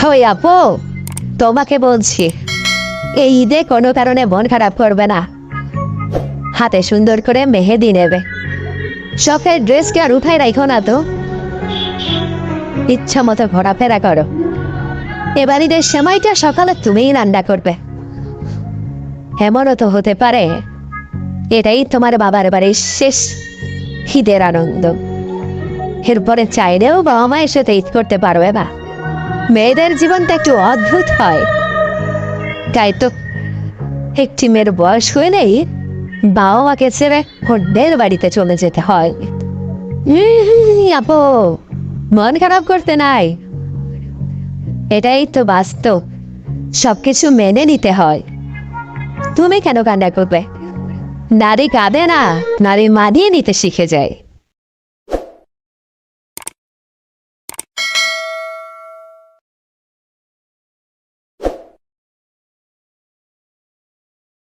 ওই আপু, তোমাকে বলছি এই ঈদে কোনো কারণে মন খারাপ করবে না। হাতে সুন্দর করে মেহেদি নেবে। শখের ড্রেসকে আর উঠাই রাখো না তো। ইচ্ছা মতো ঘোরাফেরা করো। এবার ঈদের সময়টা সকালে তুমিই রান্না করবে। এমনও তো হতে পারে এটাই তোমার বাবার বাড়ির শেষ ঈদের আনন্দ। এরপরে চাইলেও বাবা মায়ের সাথে ঈদ করতে পারবে না। মেয়েদের জীবনটা একটু অদ্ভুত হয়। তাই তো একটি মেয়ের বয়স হলেই বাবা মাকে ছেড়ে অন্যের বাড়িতে চলে যেতে হয়। আপু, মন খারাপ করতে নাই। এটাই তো বাস্তব। সবকিছু মেনে নিতে হয়। তুমি কেন কান্না করবে? নারী কাঁদে না, নারী মানিয়ে নিতে শিখে যায়।